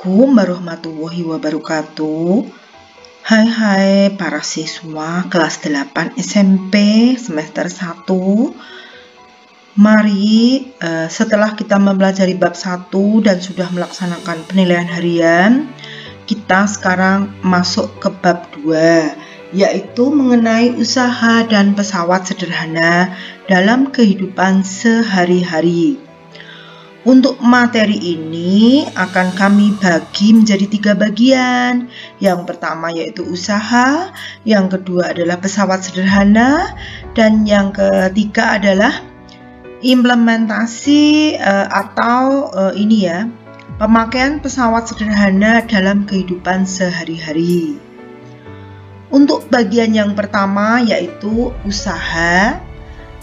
Assalamualaikum warahmatullahi wabarakatuh. Hai para siswa kelas 8 SMP semester 1. Mari setelah kita mempelajari bab 1 dan sudah melaksanakan penilaian harian, kita sekarang masuk ke bab 2, yaitu mengenai usaha dan pesawat sederhana dalam kehidupan sehari-hari. Untuk materi ini akan kami bagi menjadi 3 bagian. Yang pertama yaitu usaha, yang kedua adalah pesawat sederhana, dan yang ketiga adalah implementasi pemakaian pesawat sederhana dalam kehidupan sehari-hari. Untuk bagian yang pertama yaitu usaha.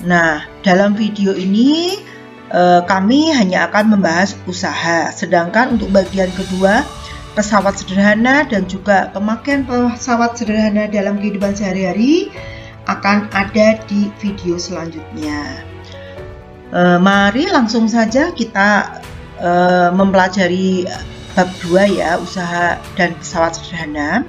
Nah, dalam video ini kami hanya akan membahas usaha, sedangkan untuk bagian kedua, pesawat sederhana dan juga pemakaian pesawat sederhana dalam kehidupan sehari-hari akan ada di video selanjutnya. Mari langsung saja kita mempelajari bab 2 ya, usaha dan pesawat sederhana.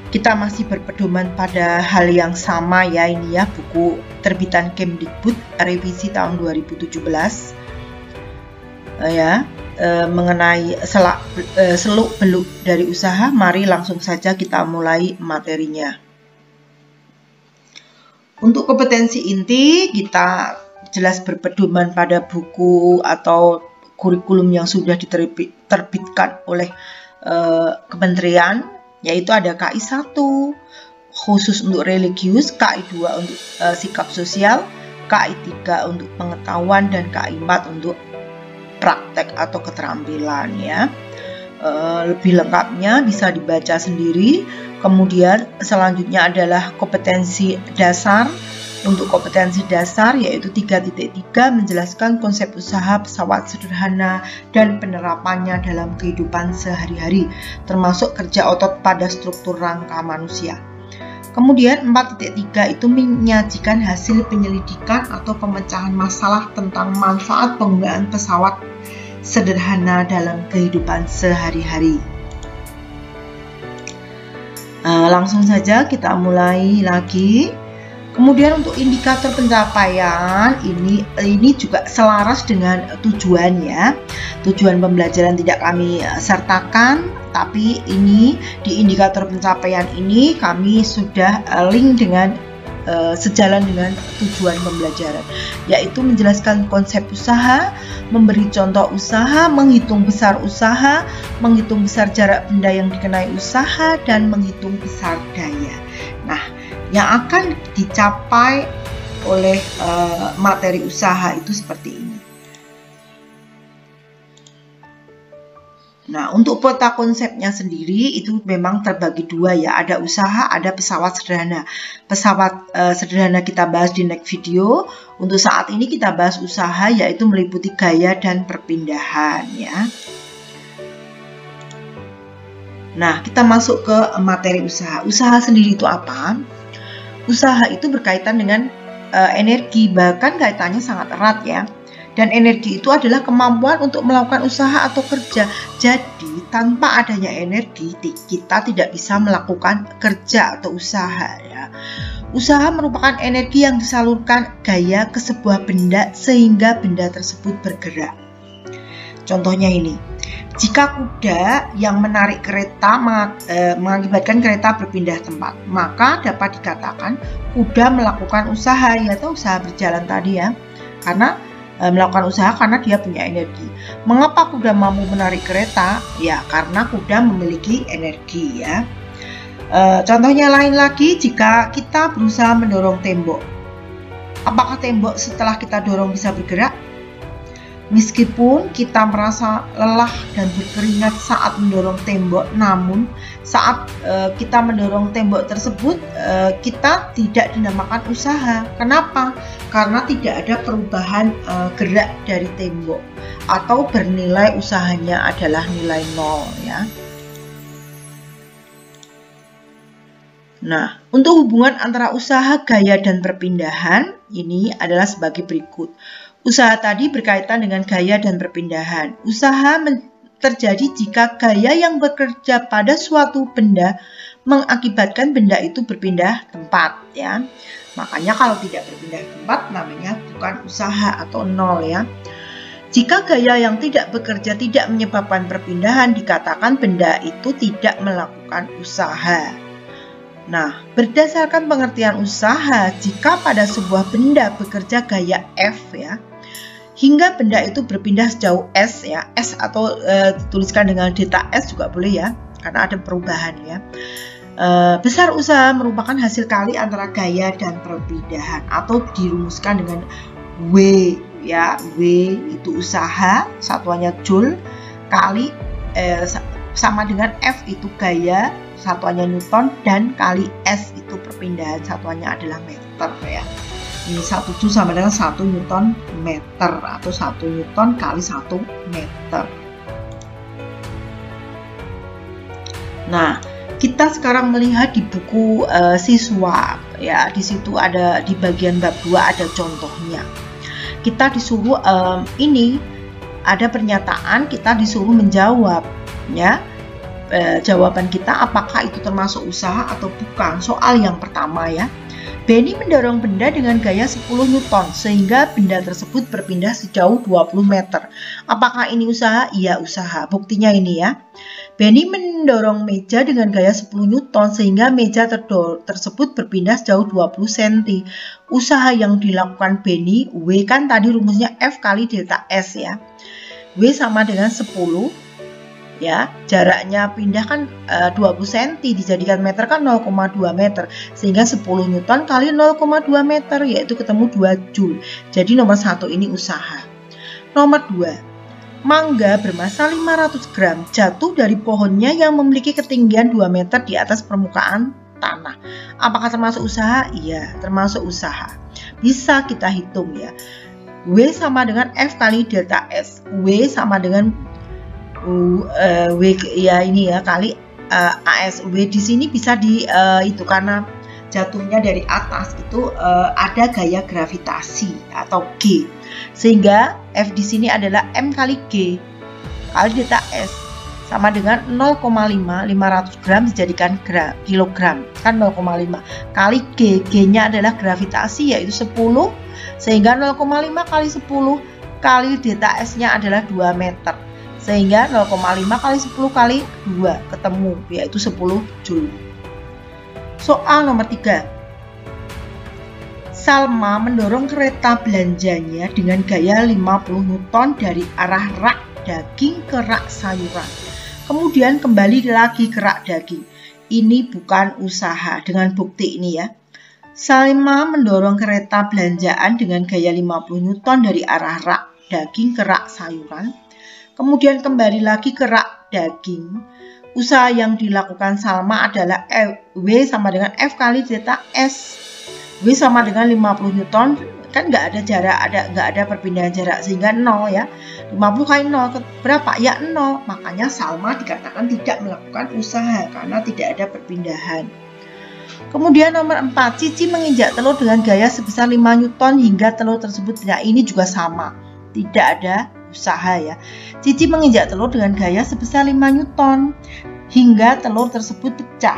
Kita masih berpedoman pada hal yang sama ya, ini ya, buku terbitan Kemdikbud revisi tahun 2017 mengenai seluk-beluk dari usaha. Mari langsung saja kita mulai materinya. Untuk kompetensi inti, kita jelas berpedoman pada buku atau kurikulum yang sudah diterbitkan oleh kementerian, yaitu ada KI 1 khusus untuk religius, KI 2 untuk sikap sosial, KI 3 untuk pengetahuan, dan KI 4 untuk praktek atau keterampilan ya. Lebih lengkapnya bisa dibaca sendiri. Kemudian selanjutnya adalah kompetensi dasar. Untuk kompetensi dasar yaitu 3.3 menjelaskan konsep usaha pesawat sederhana dan penerapannya dalam kehidupan sehari-hari, termasuk kerja otot pada struktur rangka manusia. Kemudian 4.3 itu menyajikan hasil penyelidikan atau pemecahan masalah tentang manfaat penggunaan pesawat sederhana dalam kehidupan sehari-hari. Langsung saja kita mulai lagi. Kemudian untuk indikator pencapaian ini juga selaras dengan tujuan ya. Tujuan pembelajaran tidak kami sertakan, tapi ini di indikator pencapaian ini kami sudah link dengan sejalan dengan tujuan pembelajaran, yaitu menjelaskan konsep usaha, memberi contoh usaha, menghitung besar usaha, menghitung besar jarak benda yang dikenai usaha, dan menghitung besar daya. Nah, yang akan dicapai oleh materi usaha itu seperti ini. Nah, untuk peta konsepnya sendiri itu memang terbagi 2 ya, ada usaha, ada pesawat sederhana. Pesawat sederhana kita bahas di next video. Untuk saat ini kita bahas usaha, yaitu meliputi gaya dan perpindahan ya. Nah, kita masuk ke materi usaha. Usaha sendiri itu apa? Usaha itu berkaitan dengan energi, bahkan kaitannya sangat erat ya. Dan energi itu adalah kemampuan untuk melakukan usaha atau kerja. Jadi tanpa adanya energi, kita tidak bisa melakukan kerja atau usaha ya. Usaha merupakan energi yang disalurkan gaya ke sebuah benda sehingga benda tersebut bergerak. Contohnya ini, jika kuda yang menarik kereta mengakibatkan kereta berpindah tempat, maka dapat dikatakan kuda melakukan usaha, yaitu usaha berjalan tadi ya, karena melakukan usaha karena dia punya energi. Mengapa kuda mampu menarik kereta? Ya, karena kuda memiliki energi ya. Contohnya lain lagi, jika kita berusaha mendorong tembok, apakah tembok setelah kita dorong bisa bergerak? Meskipun kita merasa lelah dan berkeringat saat mendorong tembok, namun saat kita mendorong tembok tersebut, kita tidak dinamakan usaha. Kenapa? Karena tidak ada perubahan gerak dari tembok, atau bernilai usahanya adalah nilai 0 ya. Nah, untuk hubungan antara usaha, gaya, dan perpindahan ini adalah sebagai berikut. Usaha tadi berkaitan dengan gaya dan perpindahan. Usaha terjadi jika gaya yang bekerja pada suatu benda mengakibatkan benda itu berpindah tempat ya. Makanya kalau tidak berpindah tempat namanya bukan usaha atau nol ya. Jika gaya yang tidak bekerja tidak menyebabkan perpindahan, dikatakan benda itu tidak melakukan usaha. Nah, berdasarkan pengertian usaha, jika pada sebuah benda bekerja gaya F ya, hingga benda itu berpindah sejauh S ya, S atau dituliskan dengan delta S juga boleh ya, karena ada perubahan ya. Besar usaha merupakan hasil kali antara gaya dan perpindahan, atau dirumuskan dengan W ya. W itu usaha, satuannya joule, kali sama dengan F itu gaya, satuannya Newton, dan kali S itu perpindahan, satuannya adalah meter ya. Ini 1 joule sama dengan 1 Newton meter, atau 1 Newton kali 1 meter. Nah, kita sekarang melihat di buku siswa ya, di situ ada di bagian bab 2 ada contohnya. Kita disuruh ini ada pernyataan, kita disuruh menjawab ya. Jawaban kita apakah itu termasuk usaha atau bukan. Soal yang pertama ya. Benny mendorong benda dengan gaya 10 Newton sehingga benda tersebut berpindah sejauh 20 meter. Apakah ini usaha? Iya, usaha. Buktinya ini ya. Benny mendorong meja dengan gaya 10 Newton sehingga meja tersebut berpindah sejauh 20 cm. Usaha yang dilakukan Benny, W kan tadi rumusnya F kali delta S ya. W sama dengan 10 ya, jaraknya pindah kan 20 cm, dijadikan meter kan 0,2 meter, sehingga 10 Newton kali 0,2 meter yaitu ketemu 2 joule. Jadi nomor 1 ini usaha. Nomor 2, mangga bermassa 500 gram jatuh dari pohonnya yang memiliki ketinggian 2 meter di atas permukaan tanah. Apakah termasuk usaha? Iya, termasuk usaha. Bisa kita hitung ya. W sama dengan F kali delta S. W sama dengan W ya ini ya kali AS. W di sini bisa di itu karena jatuhnya dari atas itu ada gaya gravitasi atau G, sehingga F di sini adalah M kali G kali delta S sama dengan 0,500 gram dijadikan kilogram kan 0,5 kali G, G-nya adalah gravitasi yaitu 10, sehingga 0,5 kali 10 kali delta S-nya adalah 2 meter. Sehingga 0,5 kali 10 kali 2 ketemu yaitu 10 joule. Soal nomor 3. Salma mendorong kereta belanjanya dengan gaya 50 Newton dari arah rak daging ke rak sayuran. Kemudian kembali lagi ke rak daging. Ini bukan usaha dengan bukti ini ya. Salma mendorong kereta belanjaan dengan gaya 50 Newton dari arah rak daging ke rak sayuran. Kemudian kembali lagi ke rak daging. Usaha yang dilakukan Salma adalah W sama dengan F kali delta S. W sama dengan 50 Newton, kan nggak ada jarak, nggak ada perpindahan jarak, sehingga 0 ya. 50 kali 0 berapa? Ya 0. Makanya Salma dikatakan tidak melakukan usaha karena tidak ada perpindahan. Kemudian nomor 4, Cici menginjak telur dengan gaya sebesar 5 Newton hingga telur tersebut. Nah, ini juga sama, tidak ada usaha ya. Cici menginjak telur dengan gaya sebesar 5 Newton hingga telur tersebut pecah.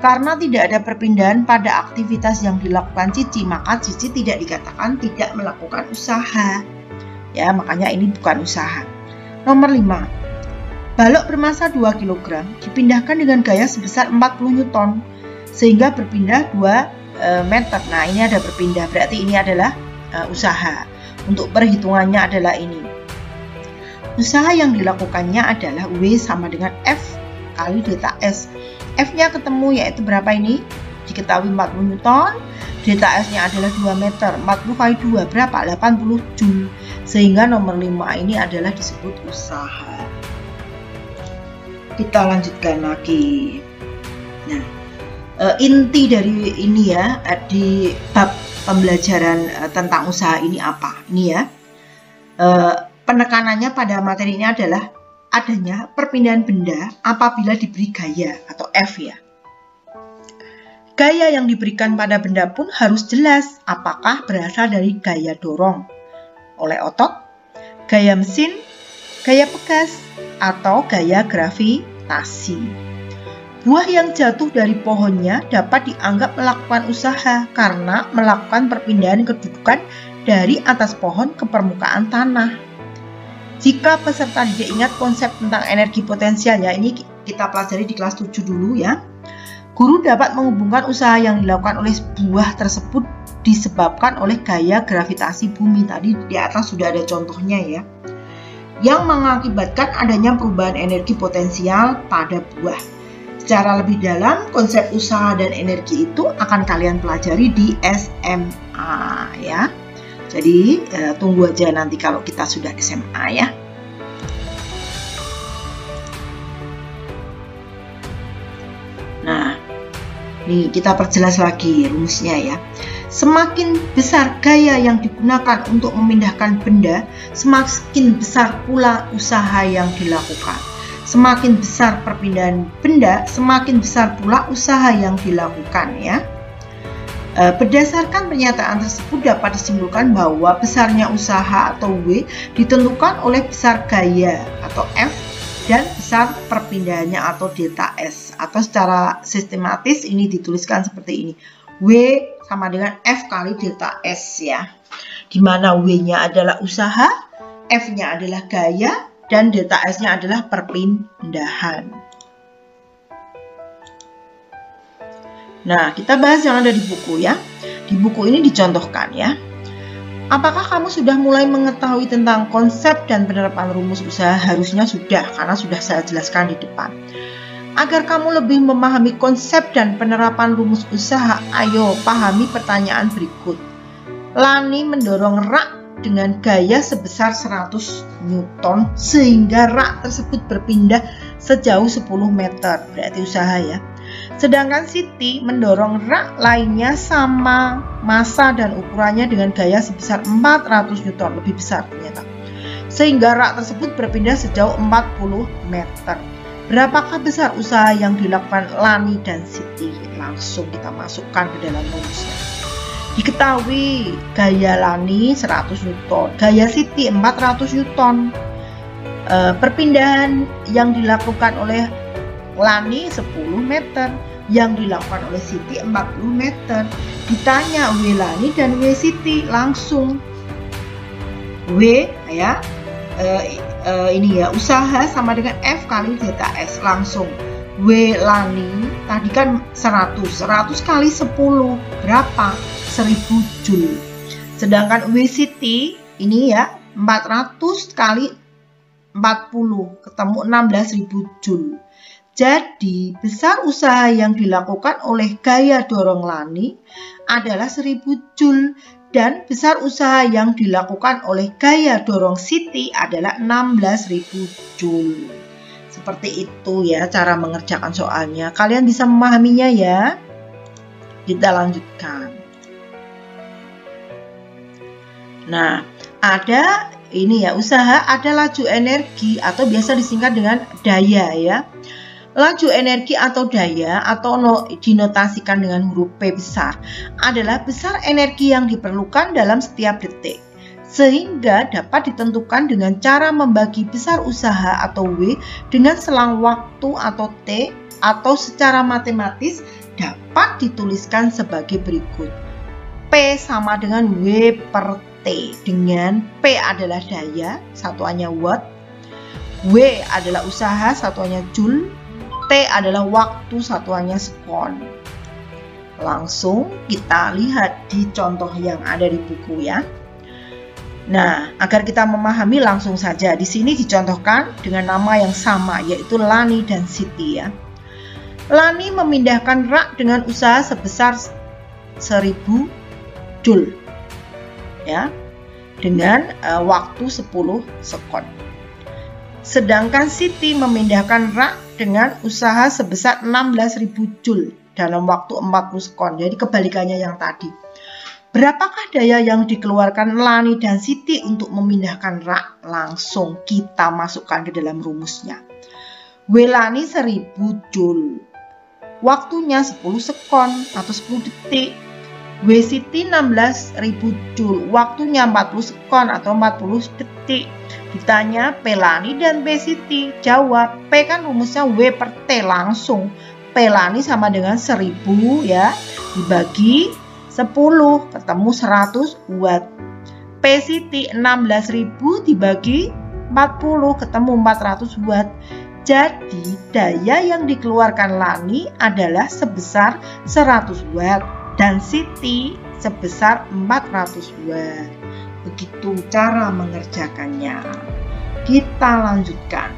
Karena tidak ada perpindahan pada aktivitas yang dilakukan Cici, maka Cici tidak dikatakan tidak melakukan usaha. Ya, makanya ini bukan usaha. Nomor 5. Balok bermassa 2 kg dipindahkan dengan gaya sebesar 40 Newton sehingga berpindah 2 meter. Nah, ini ada berpindah, berarti ini adalah usaha. Untuk perhitungannya adalah ini. Usaha yang dilakukannya adalah W sama dengan F kali delta S. F-nya ketemu yaitu berapa ini? Diketahui 40 Newton, delta S-nya adalah 2 meter. 40 kali 2 berapa? 80 joule. Sehingga nomor 5 ini adalah disebut usaha. Kita lanjutkan lagi. Nah, inti dari ini ya, di bab pembelajaran tentang usaha ini apa? Ini ya. Penekanannya pada materi ini adalah adanya perpindahan benda apabila diberi gaya atau F ya. Gaya yang diberikan pada benda pun harus jelas apakah berasal dari gaya dorong oleh otot, gaya mesin, gaya pegas, atau gaya gravitasi. Buah yang jatuh dari pohonnya dapat dianggap melakukan usaha karena melakukan perpindahan kedudukan dari atas pohon ke permukaan tanah. Jika peserta didik ingat konsep tentang energi potensial, ya ini kita pelajari di kelas 7 dulu ya. Guru dapat menghubungkan usaha yang dilakukan oleh buah tersebut disebabkan oleh gaya gravitasi bumi. Tadi di atas sudah ada contohnya ya, yang mengakibatkan adanya perubahan energi potensial pada buah. Secara lebih dalam, konsep usaha dan energi itu akan kalian pelajari di SMA ya. Jadi tunggu aja nanti kalau kita sudah SMA ya. Nah, nih kita perjelas lagi rumusnya ya. Semakin besar gaya yang digunakan untuk memindahkan benda, semakin besar pula usaha yang dilakukan. Semakin besar perpindahan benda, semakin besar pula usaha yang dilakukan ya. Berdasarkan pernyataan tersebut dapat disimpulkan bahwa besarnya usaha atau W ditentukan oleh besar gaya atau F dan besar perpindahannya atau delta S, atau secara sistematis ini dituliskan seperti ini. W sama dengan F kali delta S ya, di mana W-nya adalah usaha, F-nya adalah gaya, dan delta S-nya adalah perpindahan. Nah, kita bahas yang ada di buku ya. Di buku ini dicontohkan ya. Apakah kamu sudah mulai mengetahui tentang konsep dan penerapan rumus usaha? Harusnya sudah, karena sudah saya jelaskan di depan. Agar kamu lebih memahami konsep dan penerapan rumus usaha, ayo pahami pertanyaan berikut. Lani mendorong rak dengan gaya sebesar 100 Newton sehingga rak tersebut berpindah sejauh 10 meter, berarti usaha ya. Sedangkan Siti mendorong rak lainnya sama massa dan ukurannya dengan gaya sebesar 400 Newton, lebih besar ternyata, sehingga rak tersebut berpindah sejauh 40 meter. Berapakah besar usaha yang dilakukan Lani dan Siti? Langsung kita masukkan ke dalam rumusnya. Diketahui gaya Lani 100 Newton, gaya Siti 400 Newton. Perpindahan yang dilakukan oleh Lani 10 meter, yang dilakukan oleh Siti 40 meter. Ditanya W Lani dan W Siti, langsung W ya, ini ya, usaha sama dengan F kali delta S, langsung W Lani tadi kan 100 kali 10 berapa? 1000 Joule. Sedangkan W Siti ini ya 400 kali 40 ketemu 16.000 Joule. Jadi besar usaha yang dilakukan oleh gaya dorong Lani adalah 1000 Joule dan besar usaha yang dilakukan oleh gaya dorong Siti adalah 16.000 Joule. Seperti itu ya cara mengerjakan soalnya. Kalian bisa memahaminya ya. Kita lanjutkan. Nah, ada ini ya, usaha ada laju energi atau biasa disingkat dengan daya ya. Laju energi atau daya atau dinotasikan dengan huruf P besar adalah besar energi yang diperlukan dalam setiap detik, sehingga dapat ditentukan dengan cara membagi besar usaha atau W dengan selang waktu atau T, atau secara matematis dapat dituliskan sebagai berikut. P sama dengan W per T, dengan P adalah daya, satuannya watt, W adalah usaha, satuannya joule, T adalah waktu, satuannya sekon. Langsung kita lihat di contoh yang ada di buku ya. Nah, agar kita memahami langsung saja, di sini dicontohkan dengan nama yang sama, yaitu Lani dan Siti ya. Lani memindahkan rak dengan usaha sebesar 1000 Joule ya, dengan waktu 10 sekon. Sedangkan Siti memindahkan rak dengan usaha sebesar 16.000 Joule dalam waktu 40 sekon. Jadi kebalikannya yang tadi. Berapakah daya yang dikeluarkan Lani dan Siti untuk memindahkan rak? Langsung kita masukkan ke dalam rumusnya. W Lani 1000 Joule. Waktunya 10 sekon atau 10 detik. W Siti 16.000 Joule, waktunya 40 sekon atau 40 detik. Ditanya P Lani dan B Siti, jawab. P kan rumusnya W per T langsung. P Lani sama dengan 1000 ya, dibagi 10 ketemu 100 watt. P Siti 16.000 dibagi 40 ketemu 400 watt. Jadi daya yang dikeluarkan Lani adalah sebesar 100 watt dan Siti sebesar 400 watt. Begitu cara mengerjakannya. Kita lanjutkan.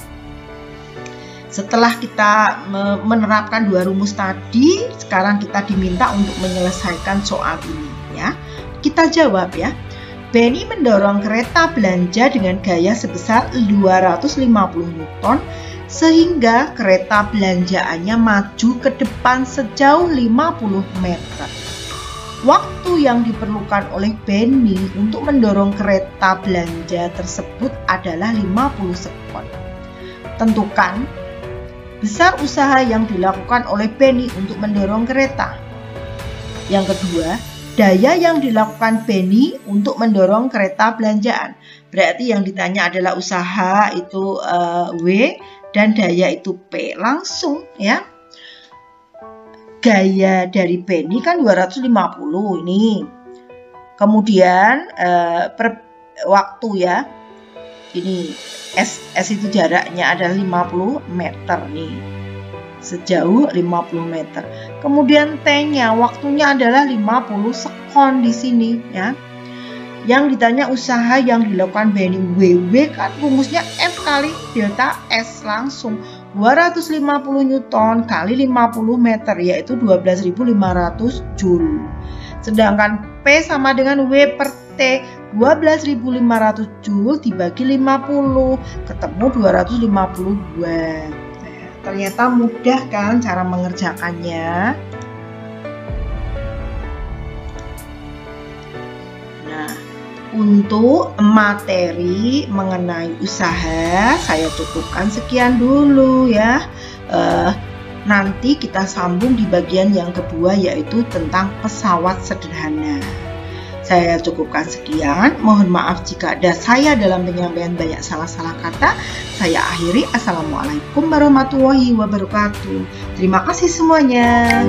Setelah kita menerapkan dua rumus tadi, sekarang kita diminta untuk menyelesaikan soal ini ya. Kita jawab ya. Benny mendorong kereta belanja dengan gaya sebesar 250 Newton sehingga kereta belanjaannya maju ke depan sejauh 50 meter. Waktu yang diperlukan oleh Benny untuk mendorong kereta belanja tersebut adalah 50 sekon. Tentukan besar usaha yang dilakukan oleh Benny untuk mendorong kereta. Yang kedua, daya yang dilakukan Benny untuk mendorong kereta belanjaan. Berarti yang ditanya adalah usaha itu W dan daya itu P. Langsung ya. Gaya dari Benny kan 250 ini. Kemudian waktu ya. Ini S itu jaraknya adalah 50 meter nih. Sejauh 50 meter. Kemudian T-nya waktunya adalah 50 sekon di sini ya. Yang ditanya usaha yang dilakukan Benny, W kan rumusnya F kali delta S langsung. 250 Newton kali 50 meter yaitu 12.500 Joule. Sedangkan P sama dengan W per T, 12.500 Joule dibagi 50 ketemu 250 watt. Ternyata mudah kan cara mengerjakannya. Nah, untuk materi mengenai usaha saya cukupkan sekian dulu ya. Nanti kita sambung di bagian yang kedua yaitu tentang pesawat sederhana. Saya cukupkan sekian. Mohon maaf jika ada saya dalam penyampaian banyak salah-salah kata. Saya akhiri. Assalamualaikum warahmatullahi wabarakatuh. Terima kasih semuanya.